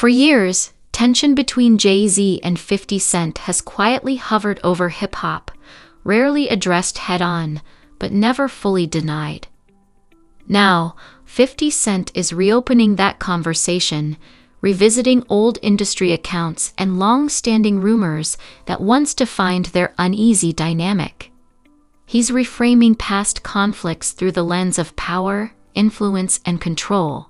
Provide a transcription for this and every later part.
For years, tension between Jay-Z and 50 Cent has quietly hovered over hip-hop, rarely addressed head-on, but never fully denied. Now, 50 Cent is reopening that conversation, revisiting old industry accounts and long-standing rumors that once defined their uneasy dynamic. He's reframing past conflicts through the lens of power, influence, and control,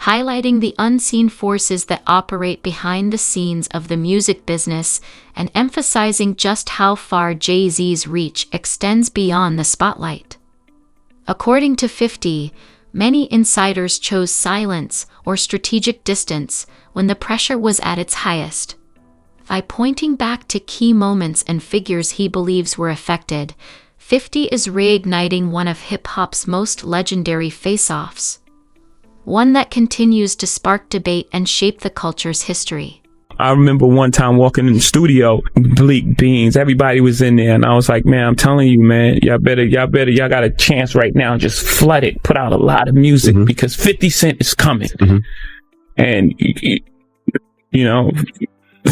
highlighting the unseen forces that operate behind the scenes of the music business and emphasizing just how far Jay-Z's reach extends beyond the spotlight. According to 50, many insiders chose silence or strategic distance when the pressure was at its highest. By pointing back to key moments and figures he believes were affected, 50 is reigniting one of hip-hop's most legendary face-offs, one that continues to spark debate and shape the culture's history. I remember one time walking in the studio, Bleak Beans, everybody was in there, and I was like, man, I'm telling you, man, y'all got a chance right now, just flood it, put out a lot of music, because 50 Cent is coming. And, you know,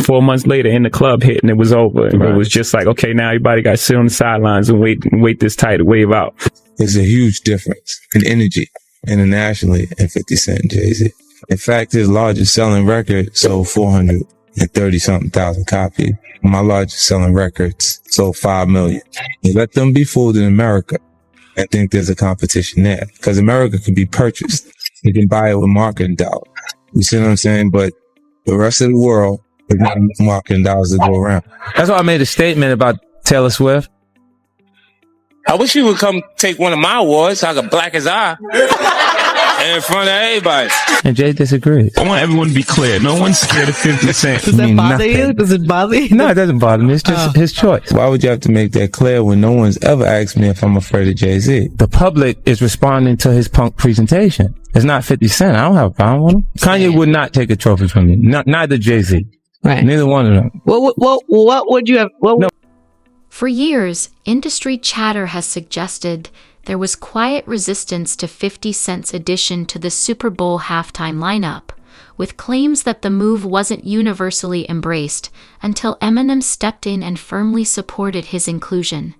4 months later, in the club hit, and it was over. And it was just like, okay, now everybody got to sit on the sidelines and wait this tidal wave out. There's a huge difference in energy internationally in 50 Cent and Jay-Z. In fact, his largest selling record sold 430-something thousand copies. My largest selling records sold 5 million. You let them be fooled in America and think there's a competition there. Because America can be purchased. You can buy it with marketing dollars. You see what I'm saying? But the rest of the world, there's not enough marketing dollars to go around. That's why I made a statement about Taylor Swift. I wish you would come take one of my awards so I could black his eye in front of everybody. And Jay disagrees. I want everyone to be clear. No one's scared of 50 Cent. Does that bother you? Does it bother you? No, it doesn't bother me. It's just his choice. Why would you have to make that clear when no one's ever asked me if I'm afraid of Jay-Z? The public is responding to his punk presentation. It's not 50 Cent. I don't have a problem with him. Kanye would not take a trophy from me. Neither Jay-Z. Right. Neither one of them. What would you have? No. For years, industry chatter has suggested there was quiet resistance to 50 Cent's addition to the Super Bowl halftime lineup, with claims that the move wasn't universally embraced until Eminem stepped in and firmly supported his inclusion.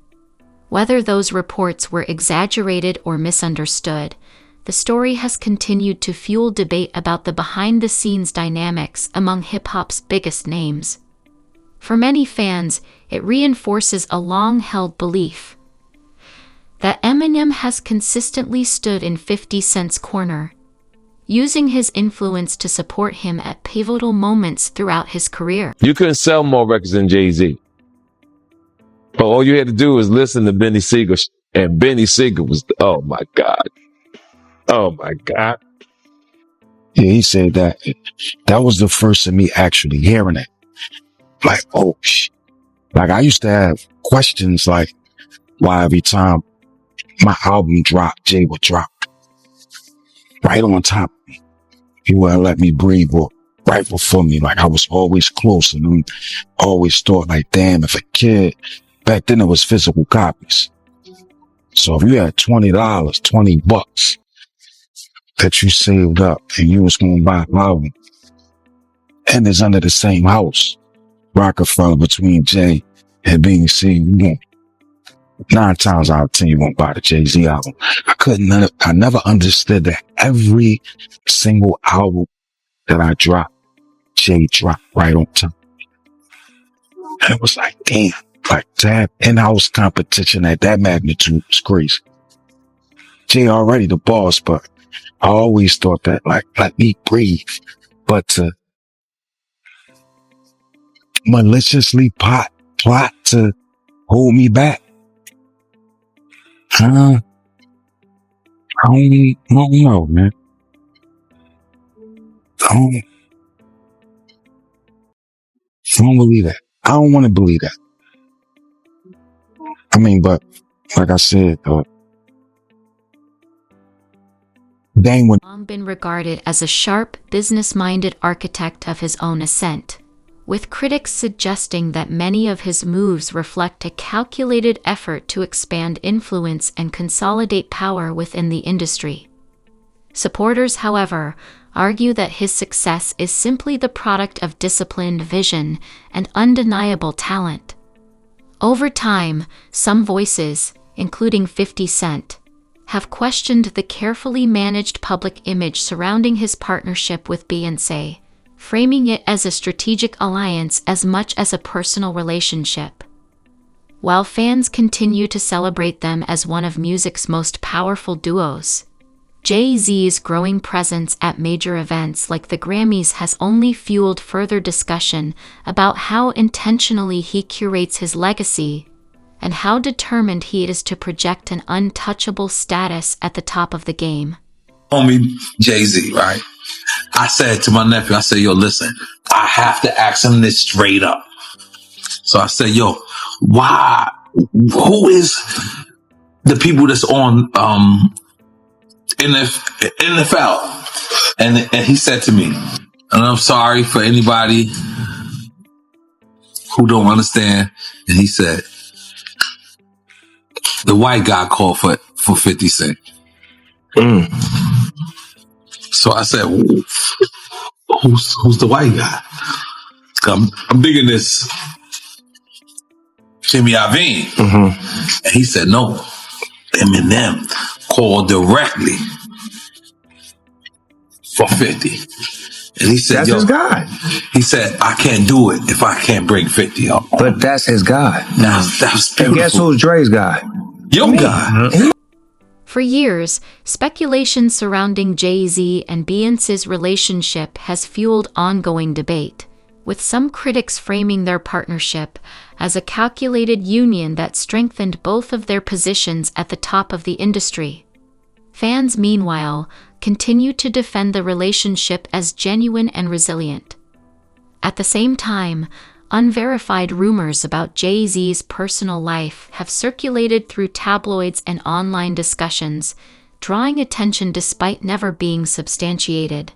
Whether those reports were exaggerated or misunderstood, the story has continued to fuel debate about the behind-the-scenes dynamics among hip-hop's biggest names. For many fans, it reinforces a long-held belief that Eminem has consistently stood in 50 Cent's corner, using his influence to support him at pivotal moments throughout his career. You couldn't sell more records than Jay-Z. But all you had to do was listen to Benny Siegel, and Benny Siegel was, oh my God. Oh my God. Yeah, he said that. That was the first of me actually hearing it. Like, oh, like I used to have questions like why every time my album dropped, Jay would drop right on top of me. He wouldn't let me breathe or right before me. Like I was always close and we always thought like, damn, if a kid, back then it was physical copies. So if you had $20, $20 that you saved up and you was going to buy an album and it's under the same house, Rockefeller, between Jay and BC, 9 times out of 10 you won't buy the Jay-Z album. I never understood that every single album that I dropped, Jay dropped right on top. And it was like, damn, like that in-house competition at that magnitude was crazy. Jay already the boss, but I always thought that, like, let me breathe. But to maliciously plot to hold me back, I don't know, man. I don't believe that. I don't want to believe that. I mean, but like I said, Dame would long been regarded as a sharp, business-minded architect of his own ascent, with critics suggesting that many of his moves reflect a calculated effort to expand influence and consolidate power within the industry. Supporters, however, argue that his success is simply the product of disciplined vision and undeniable talent. Over time, some voices, including 50 Cent, have questioned the carefully managed public image surrounding his partnership with Beyoncé, framing it as a strategic alliance as much as a personal relationship. While fans continue to celebrate them as one of music's most powerful duos, Jay-Z's growing presence at major events like the Grammys has only fueled further discussion about how intentionally he curates his legacy and how determined he is to project an untouchable status at the top of the game. Homie Jay-Z, right? I said to my nephew, I said, yo, listen, I have to ask him this straight up. So I said, yo, why? Who is the people that's on NFL? And he said to me, and I'm sorry for anybody who don't understand. And he said, the white guy called for 50 Cent. So I said, who's the white guy? I'm digging this Jimmy Iovine. And he said, no, Eminem called directly for 50. And he said, that's his guy. He said, I can't do it if I can't bring 50 up. But that's his guy. That's beautiful. And guess who's Dre's guy? Your guy. For years, speculation surrounding Jay-Z and Beyoncé's relationship has fueled ongoing debate, with some critics framing their partnership as a calculated union that strengthened both of their positions at the top of the industry. Fans, meanwhile, continue to defend the relationship as genuine and resilient. At the same time, unverified rumors about Jay-Z's personal life have circulated through tabloids and online discussions, drawing attention despite never being substantiated.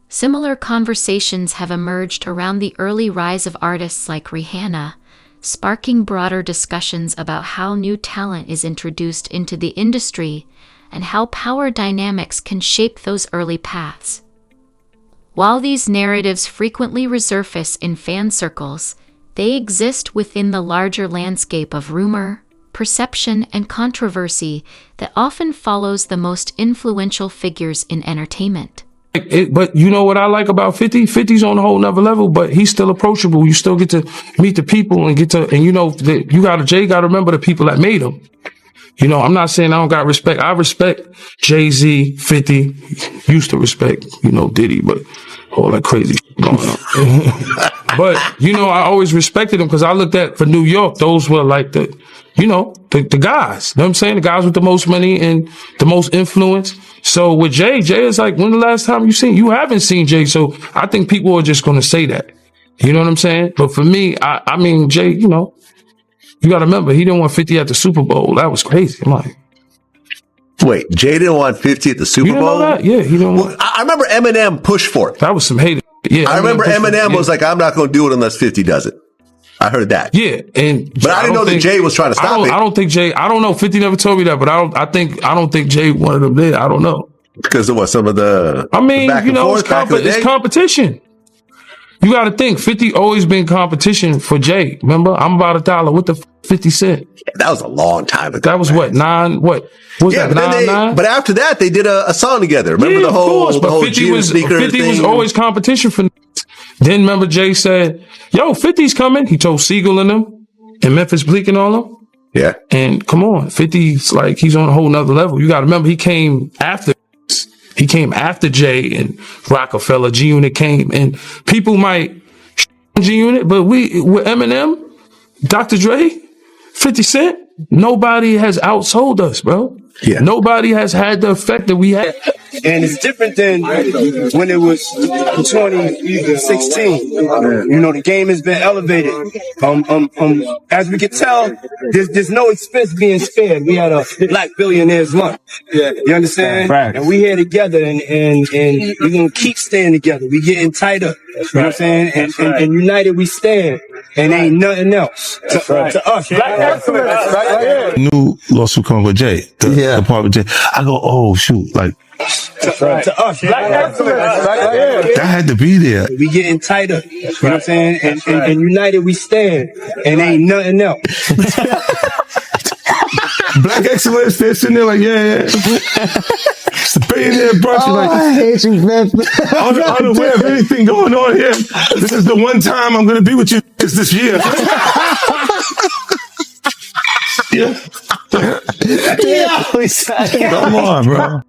Similar conversations have emerged around the early rise of artists like Rihanna, sparking broader discussions about how new talent is introduced into the industry and how power dynamics can shape those early paths. While these narratives frequently resurface in fan circles, they exist within the larger landscape of rumor, perception, and controversy that often follows the most influential figures in entertainment. But you know what I like about 50? 50's on a whole nother level, but he's still approachable. You still get to meet the people and Jay got to remember the people that made him. You know, I'm not saying I don't got respect. I respect Jay-Z, 50, used to respect, Diddy, but all that crazy shit going on. But, I always respected him because I looked at, for New York, those were like the guys. You know what I'm saying? The guys with the most money and the most influence. So with Jay is like, when the last time you haven't seen Jay. So I think people are just going to say that. You know what I'm saying? But for me, I mean, Jay, you got to remember, he didn't want 50 at the Super Bowl. That was crazy. I'm like, wait, Jay didn't want 50 at the Super Bowl? Know that? Yeah, he didn't want. I remember Eminem pushed for it. That was some hate. Yeah, I remember Eminem was like, I'm not going to do it unless 50 does it. I heard that. Yeah, but I didn't know that Jay was trying to stop it. I don't think Jay. I don't know. 50 never told me that, but I don't think Jay wanted him there. I don't know because of what some of the. I mean, it's competition. You got to think, 50 always been competition for Jay. Remember, I'm about $1. What the 50 Cent? Yeah, that was a long time ago. That was what, 9? What was that? 9? But after that, they did a song together. Remember the whole 50 was always competition for. Then remember Jay said, yo, 50's coming. He told Siegel and them and Memphis Bleak and all them. Yeah. And come on, 50's like, he's on a whole nother level. You got to remember, he came after Jay and Rockefeller. G-Unit came, and people might G-Unit, but with Eminem, Dr. Dre, 50 Cent, nobody has outsold us, bro. Yeah. Nobody has had the effect that we had. And it's different than when it was 2016. The game has been elevated. As we can tell, there's no expense being spared. We had a Black Billionaires Month. Yeah. You understand? Right. And we here together, and we're going to keep staying together. We getting tighter. That's you know what I'm saying? And united we stand. And ain't nothing else to us. Black excellence. New lawsuit coming with Jay. The part with Jay. I go, oh shoot, like To us, black excellence. That had to be there. We getting tighter. You know what I'm saying? And united we stand. And ain't nothing else. Black excellence, they're sitting there like, yeah. It's a billionaire brunch. Like, I hate you, man. Unaware of anything going on here. This is the one time I'm going to be with you this year. Come on, bro.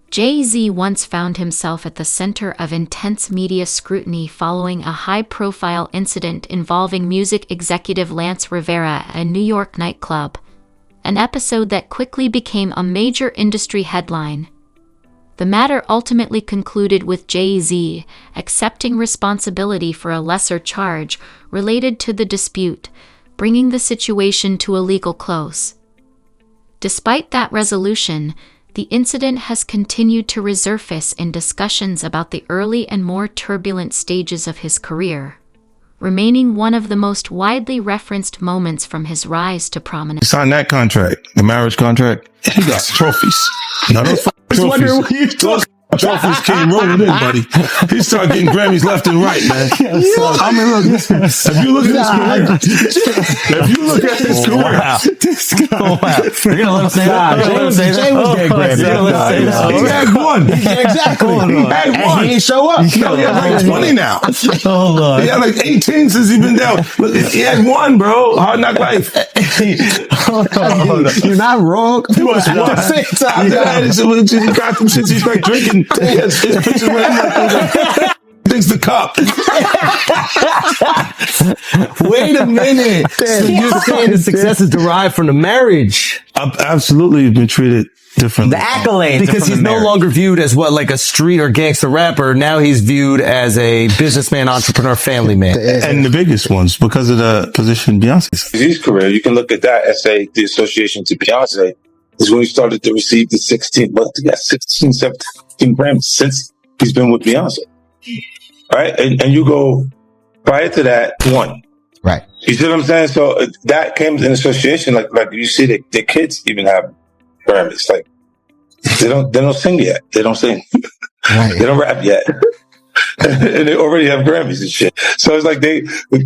Jay-Z once found himself at the center of intense media scrutiny following a high-profile incident involving music executive Lance Rivera at a New York nightclub, an episode that quickly became a major industry headline. The matter ultimately concluded with Jay-Z accepting responsibility for a lesser charge related to the dispute, bringing the situation to a legal close. Despite that resolution, the incident has continued to resurface in discussions about the early and more turbulent stages of his career, remaining one of the most widely referenced moments from his rise to prominence. He signed that contract, the marriage contract. He got trophies. Now those trophies came rolling in, buddy. He started getting Grammys left and right, man. I mean, look, if you look at his career, You're gonna let him say that. Jay was getting Grammys. He had one. Exactly. He had one. And he ain't show up. He had like 20 now. Oh, Lord. He had like 18 since he's been down. Look, he had one, bro. Hard Knock Life. You're not wrong. He was one. At the same time, he got some shit. He's like drinking. His pictures with him. Thinks the cup. Wait a minute. So you're saying the success is derived from the marriage? I've absolutely been treated differently. The accolades. Because he's no longer viewed as what, like a street or gangster rapper. Now he's viewed as a businessman, entrepreneur, family man. And the biggest ones because of the position Beyonce's. His career, you can look at that as say the association to Beyonce is when he started to receive the 16 Grammys since he's been with Beyonce. Right? And you go prior to that, one. Right. You see what I'm saying? So that came in association, like you see the kids even have Grammys. Like they don't sing yet. They don't sing. Right. They don't rap yet. And they already have Grammys and shit. So it's like they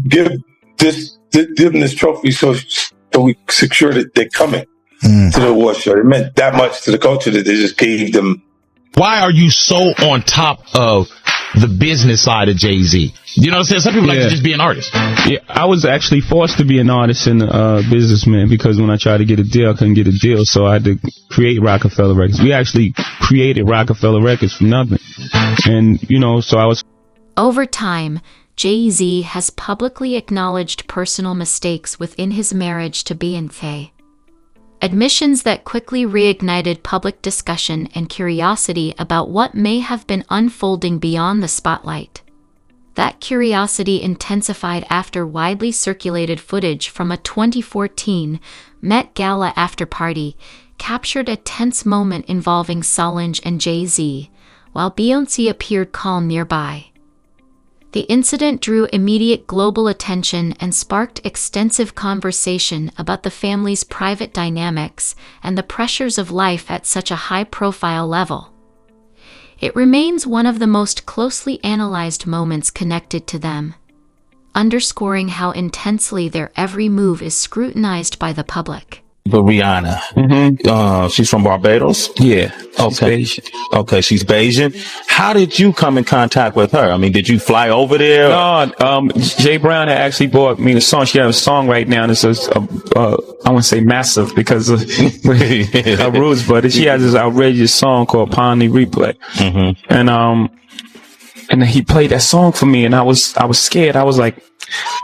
give them this trophy so we secure that they're coming to the award show. It meant that much to the culture that they just gave them. Why are you so on top of the business side of Jay-Z? You know what I'm saying? Some people like to just be an artist. Yeah, I was actually forced to be an artist and a businessman because when I tried to get a deal, I couldn't get a deal. So I had to create Rockefeller Records. We actually created Rockefeller Records from nothing. And, so I was... Over time, Jay-Z has publicly acknowledged personal mistakes within his marriage to Beyonce. Admissions that quickly reignited public discussion and curiosity about what may have been unfolding beyond the spotlight. That curiosity intensified after widely circulated footage from a 2014 Met Gala after-party captured a tense moment involving Solange and Jay-Z, while Beyoncé appeared calm nearby. The incident drew immediate global attention and sparked extensive conversation about the family's private dynamics and the pressures of life at such a high-profile level. It remains one of the most closely analyzed moments connected to them, underscoring how intensely their every move is scrutinized by the public. But Rihanna, she's from Barbados? Yeah. Okay. Okay, she's Bayesian. How did you come in contact with her? I mean, did you fly over there? No, Jay Brown had actually bought me the song. She has a song right now and it's I wouldn't say massive because of her roots, but she has this outrageous song called Pony Replay. And he played that song for me and I was scared. I was like,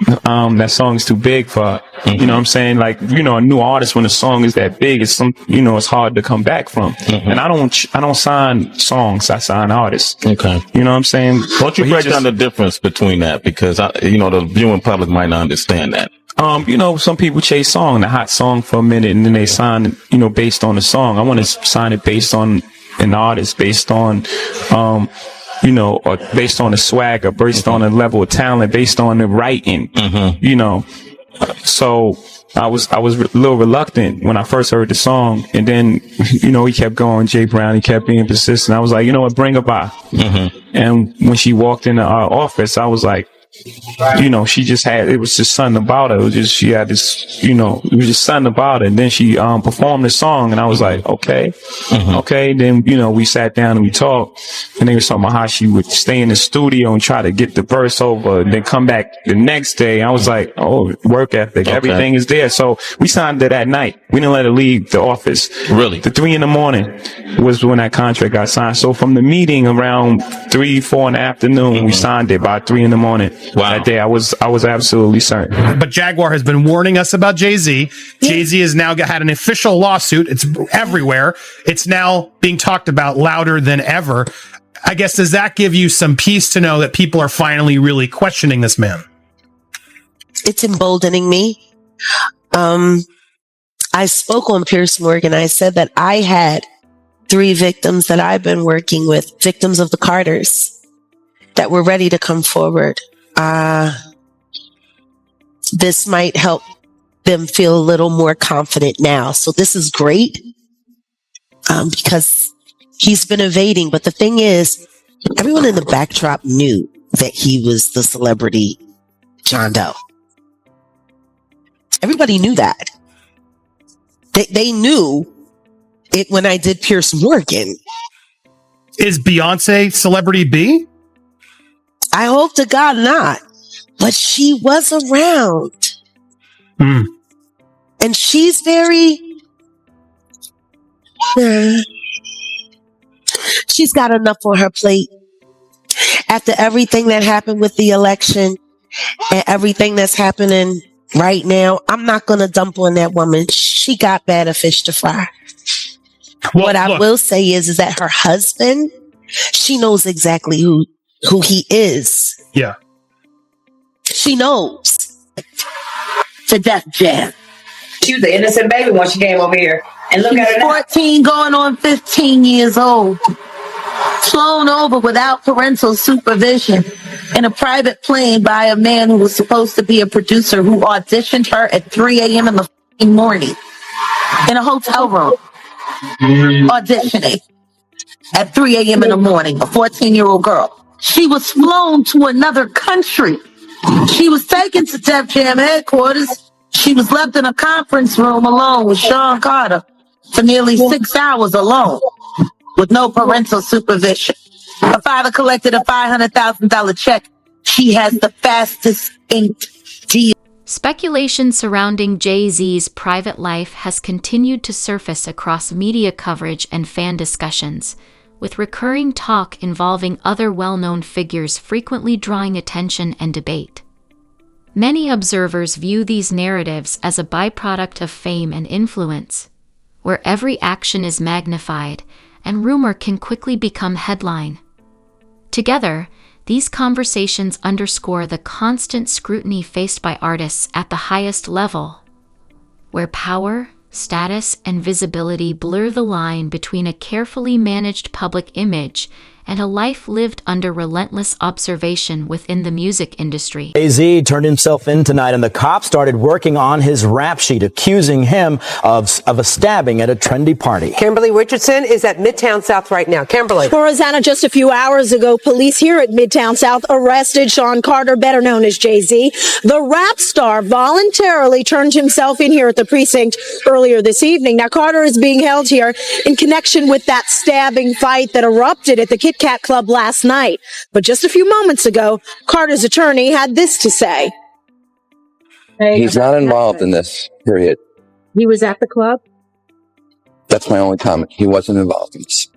that song is too big for her. You know what I'm saying? Like, a new artist when a song is that big, it's it's hard to come back from. And I don't sign songs, I sign artists. Okay. You know what I'm saying? Won't you break down the difference between that? Because the viewing public might not understand that. Some people chase the hot song for a minute and then they sign, based on the song. I want to sign it based on an artist, based on, or based on the swag, or based on the level of talent, based on the writing, So I was a little reluctant when I first heard the song, and then, you know, he kept going, Jay Brown, he kept being persistent. I was like, you know what, bring her by. And when she walked into our office, I was like, you know, she just had, it was just something about her. It was just, she had this, you know, it was just something about it. And then she performed the song, and I was like, okay. Then, you know, we sat down and we talked, and they were talking about how she would stay in the studio and try to get the verse over, and then come back the next day. I was like, oh, work ethic, everything is there. So we signed it that night. We didn't let her leave the office. Really? The 3 a.m. was when that contract got signed. So from the meeting around 3, 4 in the afternoon, we signed it by 3 a.m. That day, I was absolutely certain. But Jaguar has been warning us about Jay-Z. Jay-Z has now had an official lawsuit. It's everywhere. It's now being talked about louder than ever. I guess, does that give you some peace to know that people are finally really questioning this man? It's emboldening me. I spoke on Piers Morgan. I said that I had 3 victims that I've been working with, victims of the Carters, that were ready to come forward. This might help them feel a little more confident now. So this is great, because he's been evading. But the thing is, everyone in the backdrop knew that he was the celebrity John Doe. Everybody knew that. They knew it when I did Piers Morgan. Is Beyonce celebrity B? I hope to God not. But she was around. And she's very... she's got enough on her plate. After everything that happened with the election and everything that's happening right now, I'm not going to dump on that woman. She got better fish to fry. What I will say is that her husband, she knows exactly who he is. Yeah. She knows. To Def Jam. She was an innocent baby when she came over here. And look at her now. 14 going on 15 years old. Flown over without parental supervision in a private plane by a man who was supposed to be a producer who auditioned her at 3 a.m. in the morning in a hotel room. Auditioning at 3 a.m. in the morning, a 14-year-old girl. She was flown to another country. She was taken to Def Jam headquarters. She was left in a conference room alone with Sean Carter for nearly 6 hours alone with no parental supervision. Her father collected a $500,000 check. She has the fastest inked deal. Speculation surrounding Jay-Z's private life has continued to surface across media coverage and fan discussions, with recurring talk involving other well-known figures frequently drawing attention and debate. Many observers view these narratives as a byproduct of fame and influence, where every action is magnified and rumor can quickly become headline. Together, these conversations underscore the constant scrutiny faced by artists at the highest level, where power, status, and visibility blur the line between a carefully managed public image and a life lived under relentless observation within the music industry. Jay-Z turned himself in tonight, and the cops started working on his rap sheet, accusing him of a stabbing at a trendy party. Kimberly Richardson is at Midtown South right now. Kimberly. Well, Rosanna, just a few hours ago, police here at Midtown South arrested Sean Carter, better known as Jay-Z. The rap star voluntarily turned himself in here at the precinct earlier this evening. Now, Carter is being held here in connection with that stabbing fight that erupted at the Kit Kat Club last night. But just a few moments ago, Carter's attorney had this to say. He's not involved in this, period. He was at the club? That's my only comment. He wasn't involved in this.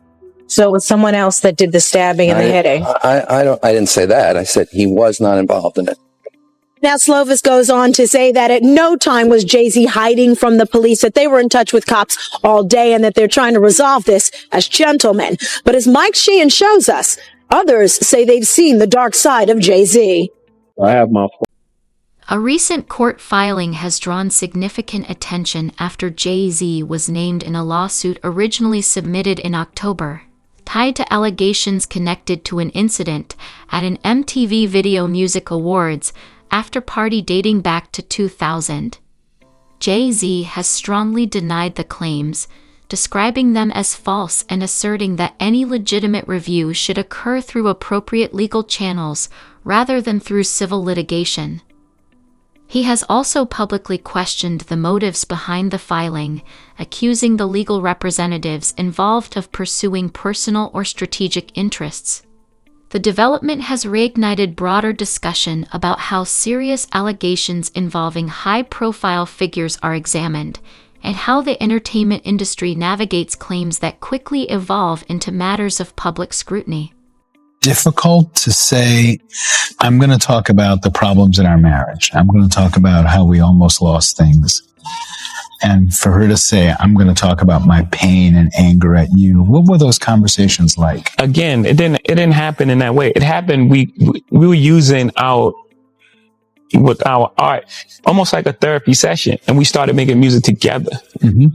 So it was someone else that did the stabbing and the hitting? I didn't say that. I said he was not involved in it. Now, Slovis goes on to say that at no time was Jay-Z hiding from the police, that they were in touch with cops all day and that they're trying to resolve this as gentlemen. But as Mike Sheehan shows us, others say they've seen the dark side of Jay-Z. I have my... A recent court filing has drawn significant attention after Jay-Z was named in a lawsuit originally submitted in October, tied to allegations connected to an incident at an MTV Video Music Awards after party dating back to 2000. Jay-Z has strongly denied the claims, describing them as false and asserting that any legitimate review should occur through appropriate legal channels rather than through civil litigation. He has also publicly questioned the motives behind the filing, accusing the legal representatives involved of pursuing personal or strategic interests. The development has reignited broader discussion about how serious allegations involving high-profile figures are examined, and how the entertainment industry navigates claims that quickly evolve into matters of public scrutiny. Difficult to say, I'm going to talk about the problems in our marriage. I'm going to talk about how we almost lost things. And for her to say, I'm going to talk about my pain and anger at you. What were those conversations like? Again, it didn't happen in that way. It happened, we were using our art almost like a therapy session, and we started making music together. Mm-hmm.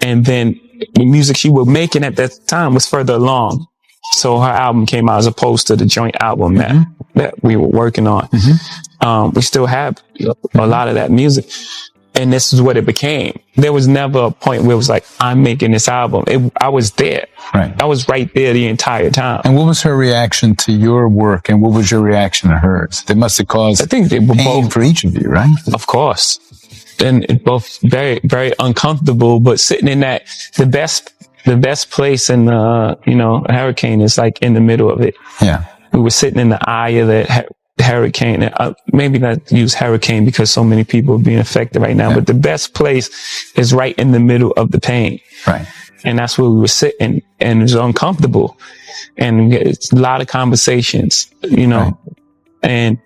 And then the music she was making at that time was further along. So her album came out as opposed to the joint album that we were working on. Mm-hmm. We still have a lot of that music. And this is what it became. There was never a point where it was like, I'm making this album. I was there. Right. I was right there the entire time. And what was her reaction to your work, and what was your reaction to hers? They must have caused, I think, they were pain both for each of you, right? Of course. And both very, very uncomfortable, but sitting in that, the best place in a hurricane is like in the middle of it. Yeah. We were sitting in the eye of the hurricane. Maybe not use hurricane because so many people are being affected right now, but the best place is right in the middle of the pain. Right. And that's where we were sitting, and it was uncomfortable. And it's a lot of conversations, and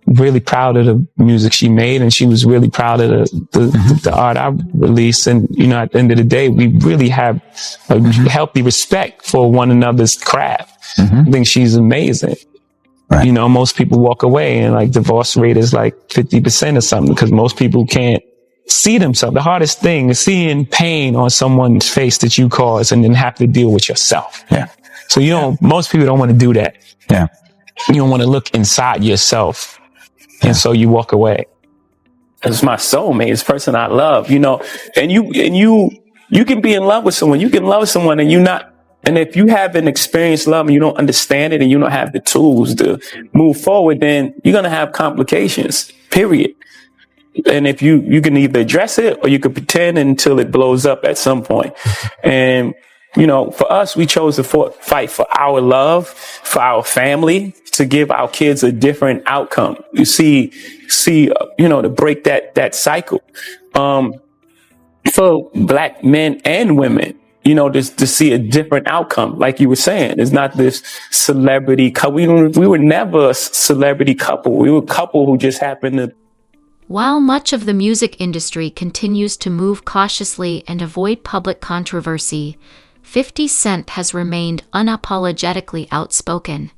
really proud of the music she made. And she was really proud of the art I released. And, at the end of the day, we really have a healthy respect for one another's craft. I think she's amazing. Right. Most people walk away and like divorce rate is like 50% or something because most people can't see themselves. The hardest thing is seeing pain on someone's face that you caused and then have to deal with yourself. Yeah. So most people don't want to do that. Yeah. You don't want to look inside yourself. And so you walk away. It's my soulmate. It's the person I love, and you can be in love with someone. You can love someone and and if you haven't experienced love and you don't understand it and you don't have the tools to move forward, then you're going to have complications, period. And if you can either address it or you can pretend until it blows up at some point. And, for us, we chose to fight for our love, for our family, to give our kids a different outcome. You see, to break that cycle. For Black men and women. To see a different outcome, like you were saying. It's not this celebrity couple. We were never a celebrity couple. We were a couple who just happened to. While much of the music industry continues to move cautiously and avoid public controversy, 50 Cent has remained unapologetically outspoken.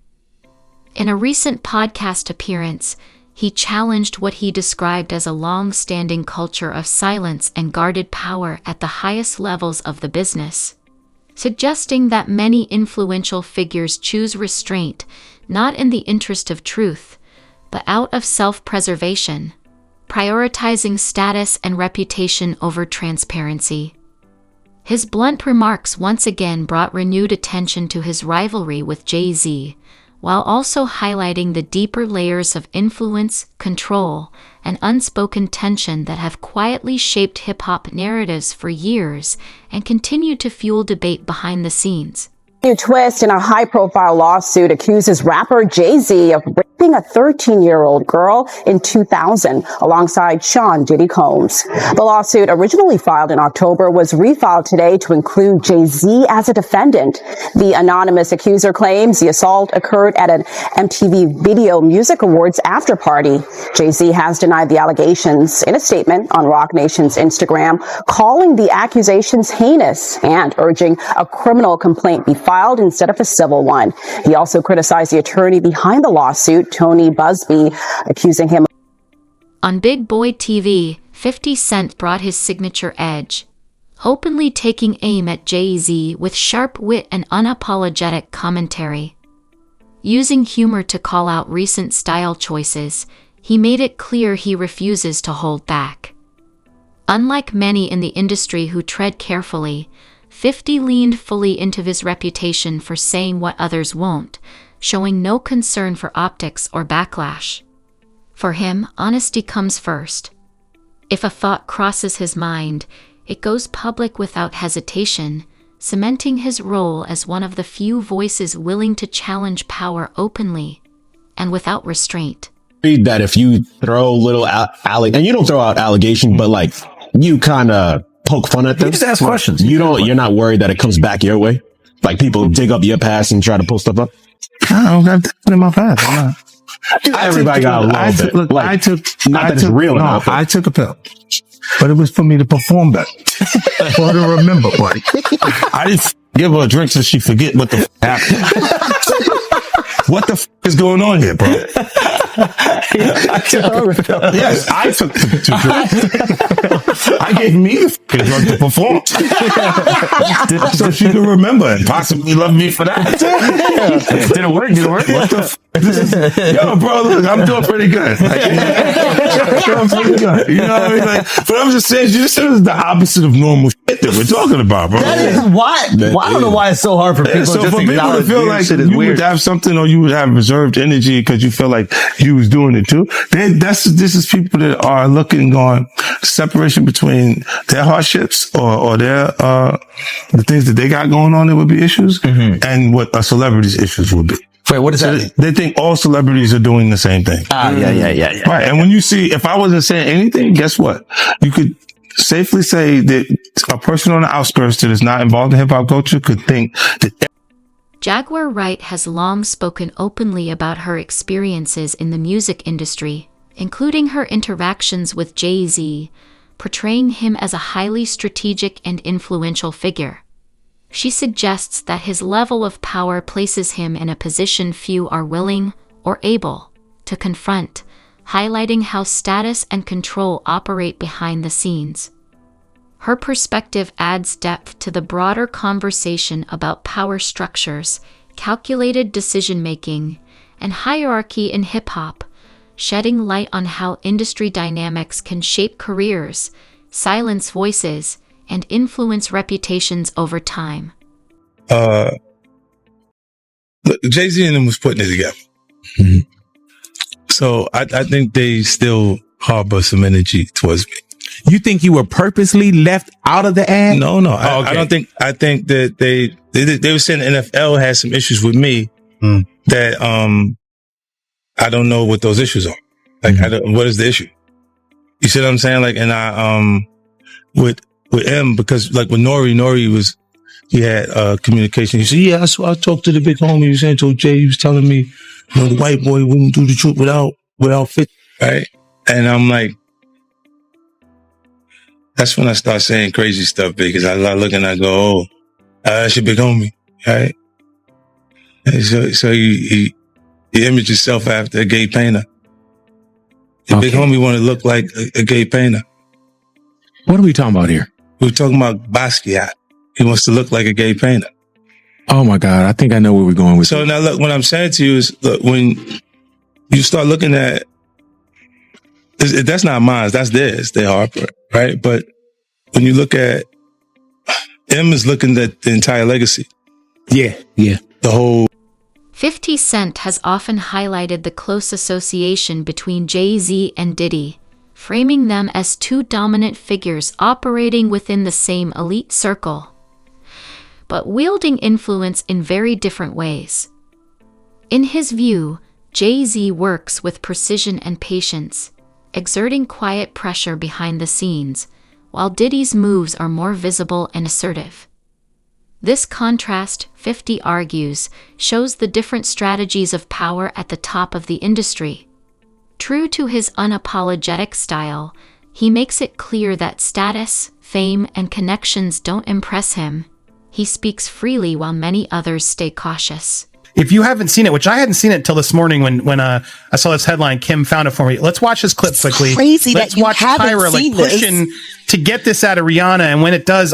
In a recent podcast appearance, he challenged what he described as a long-standing culture of silence and guarded power at the highest levels of the business, suggesting that many influential figures choose restraint not in the interest of truth, but out of self-preservation, prioritizing status and reputation over transparency. His blunt remarks once again brought renewed attention to his rivalry with Jay-Z, while also highlighting the deeper layers of influence, control, and unspoken tension that have quietly shaped hip-hop narratives for years and continue to fuel debate behind the scenes. New twist in a high-profile lawsuit accuses rapper Jay-Z of raping a 13-year-old girl in 2000 alongside Sean Diddy Combs. The lawsuit, originally filed in October, was refiled today to include Jay-Z as a defendant. The anonymous accuser claims the assault occurred at an MTV Video Music Awards after-party. Jay-Z has denied the allegations in a statement on Roc Nation's Instagram, calling the accusations heinous and urging a criminal complaint be filed instead of a civil one. He also criticized the attorney behind the lawsuit, Tony Busby, accusing him. On Big Boy TV, 50 Cent brought his signature edge, openly taking aim at Jay-Z with sharp wit and unapologetic commentary. Using humor to call out recent style choices, he made it clear he refuses to hold back. Unlike many in the industry who tread carefully, 50 leaned fully into his reputation for saying what others won't, showing no concern for optics or backlash. For him, honesty comes first. If a thought crosses his mind, it goes public without hesitation, cementing his role as one of the few voices willing to challenge power openly and without restraint. That if you throw little and you don't throw out allegations, but like you kind of poke fun at them. You just ask questions. You're not worried that it comes back your way. Like people dig up your past and try to pull stuff up. I don't have that in my past. I'm not. Everybody got a little bit. Look, like, it's real. No, I took a pill, but it was for me to perform better. For her to remember, buddy. I didn't give her a drink so she forget what the happened. What the is going on here, bro? Yes, I took the drinks. I gave me the drug to perform. So she can remember and possibly love me for that. Did it work? What the yo, bro, look, I'm doing pretty good. Like, I'm doing pretty good. You know what I mean? Like, but I'm just saying, this is the opposite of normal shit that we're talking about, bro. That is why. I don't know why it's so hard for people so just for to people to feel like shit is you weird. would have something or you would have reserved energy because you feel like you was doing it too. This is people that are looking on separation between their hardships or their the things that they got going on that would be issues and what a celebrity's issues would be. Wait, what does that mean? They think all celebrities are doing the same thing. Yeah. Right. And when you see, if I wasn't saying anything, guess what? You could safely say that a person on the outskirts that is not involved in hip hop culture could think that. Jaguar Wright has long spoken openly about her experiences in the music industry, including her interactions with Jay-Z, portraying him as a highly strategic and influential figure. She suggests that his level of power places him in a position few are willing or able to confront, highlighting how status and control operate behind the scenes. Her perspective adds depth to the broader conversation about power structures, calculated decision-making, and hierarchy in hip-hop, shedding light on how industry dynamics can shape careers, silence voices, and influence reputations over time. Jay-Z and them was putting it together. Mm-hmm. So I think they still harbor some energy towards me. You think you were purposely left out of the ad? No. I don't think. I think that they were saying the NFL has some issues with me that I don't know what those issues are. Like, what is the issue? You see what I'm saying? Like, and I with M, because like with Nori he had communication. He said, yeah, I talked to the big homie. He was saying to Jay, he was telling me, the white boy wouldn't do the truth without fit, right? And I'm like, that's when I start saying crazy stuff because I look and I go, oh, that's your big homie, right? And so he imaged himself after a gay painter. The big homie want to look like a gay painter. What are we talking about here? We're talking about Basquiat. He wants to look like a gay painter. Oh my God, I think I know where we're going with So this. now look, what I'm saying to you is, look, when you start looking at, that's not mine, that's theirs, they Harper, right? But when you look at, M is looking at the entire legacy. Yeah. The whole. 50 Cent has often highlighted the close association between Jay-Z and Diddy, framing them as two dominant figures operating within the same elite circle, but wielding influence in very different ways. In his view, Jay-Z works with precision and patience, exerting quiet pressure behind the scenes, while Diddy's moves are more visible and assertive. This contrast, 50 argues, shows the different strategies of power at the top of the industry. True to his unapologetic style, he makes it clear that status, fame, and connections don't impress him. He speaks freely while many others stay cautious. If you haven't seen it, which I hadn't seen it until this morning when I saw this headline, Kim found it for me. Let's watch this clip quickly. Crazy Let's that you watch haven't Tyra seen pushing to get this out of Rihanna, and when it does,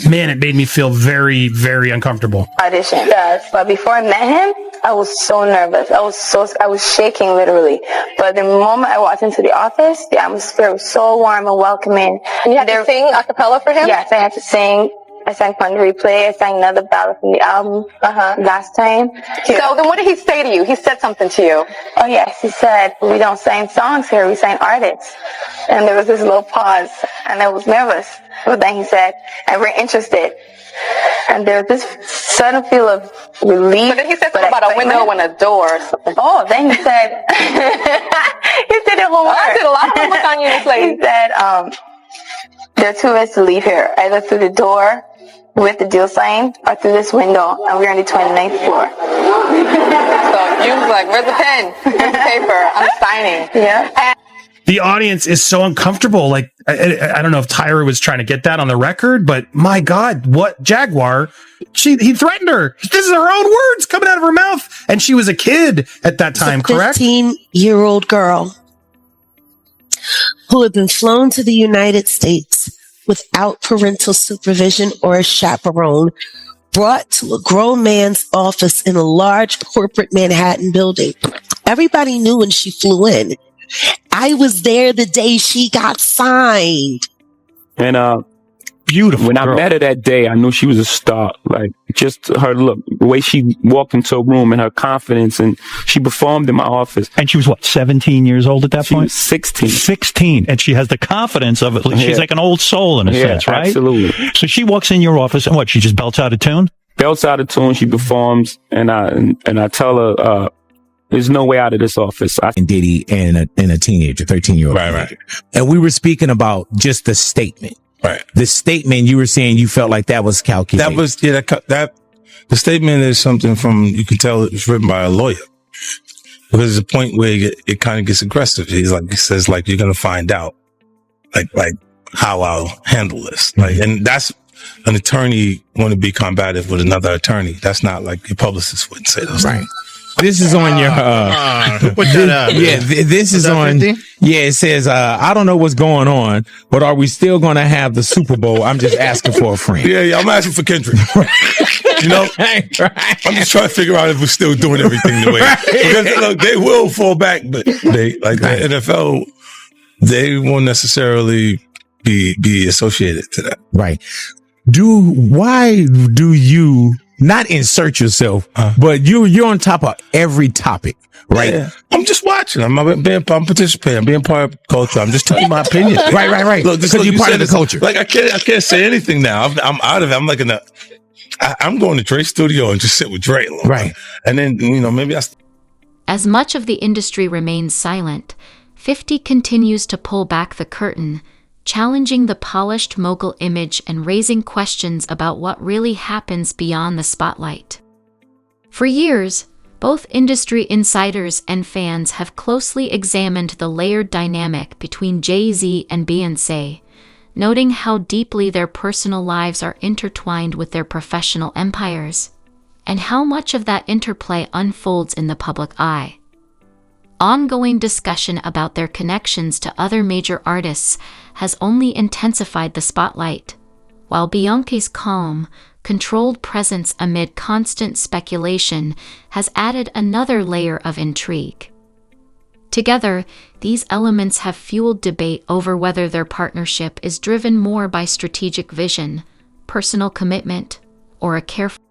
man, it made me feel very, very uncomfortable. Audition. Yes, but before I met him, I was so nervous. I was shaking literally. But the moment I walked into the office, the atmosphere was so warm and welcoming. And you had to sing a cappella for him? Yes, I had to sing. I sang Fun to Replay. I sang another ballad from the album last time. So then what did he say to you? He said something to you. Oh, yes. He said, we don't sing songs here. We sing artists. And there was this little pause. And I was nervous. But then he said, and we're interested. And there was this sudden feel of relief. But then he said something about a window and a door or something. Oh, then he said, he said it homework. I did a lot of homework on you, this lady. He said, there are two ways to leave here, either through the door with the deal signed or through this window, and we're on the 29th floor. So you was like, where's the pen? Where's the paper? I'm signing. Yeah. The audience is so uncomfortable. Like, I don't know if Tyra was trying to get that on the record, but my God, what Jaguar? He threatened her. This is her own words coming out of her mouth. And she was a kid at that time, correct? 15-year-old girl who had been flown to the United States without parental supervision or a chaperone, brought to a grown man's office in a large corporate Manhattan building. Everybody knew when she flew in. I was there the day she got signed. And beautiful. When I met her that day, I knew she was a star. Like, just her look, the way she walked into a room and her confidence, and she performed in my office. And she was what, 17 years old at that point? 16. 16. And she has the confidence of it. She's like an old soul in a sense, right? Absolutely. So she walks in your office and what, she just belts out a tune? Belts out a tune, she performs, and I tell her, there's no way out of this office. And Diddy and a teenager, 13-year-old. Right. And we were speaking about just the statement. Right. The statement, you were saying you felt like that was calculated. That was, that the statement is something from, you can tell it's written by a lawyer. Because there's a point where it kind of gets aggressive. He says, like, you're going to find out, like how I'll handle this. Like, and that's an attorney want to be combative with another attorney. That's not like your publicist wouldn't say those things. This is on your, put that up. Yeah, this is on, 50? Yeah, it says, I don't know what's going on, but are we still going to have the Super Bowl? I'm just asking for a friend. Yeah, I'm asking for Kendrick. You know, I'm just trying to figure out if we're still doing everything the way, because look, they will fall back, but they, like the NFL, they won't necessarily be associated to that. Right. Why do you not insert yourself, but you're on top of every topic, right? Yeah. I'm just watching. I'm participating. I'm being part of culture. I'm just telling my opinion. Right. Look, because you're part of the culture. Like I can't say anything now. I'm out of it. I'm like I'm going to Dre's studio and just sit with Dre. Right. And then, maybe As much of the industry remains silent, 50 continues to pull back the curtain, challenging the polished mogul image and raising questions about what really happens beyond the spotlight. For years, both industry insiders and fans have closely examined the layered dynamic between Jay-Z and Beyoncé, noting how deeply their personal lives are intertwined with their professional empires, and how much of that interplay unfolds in the public eye. Ongoing discussion about their connections to other major artists has only intensified the spotlight, while Beyoncé's calm, controlled presence amid constant speculation has added another layer of intrigue. Together, these elements have fueled debate over whether their partnership is driven more by strategic vision, personal commitment, or a careful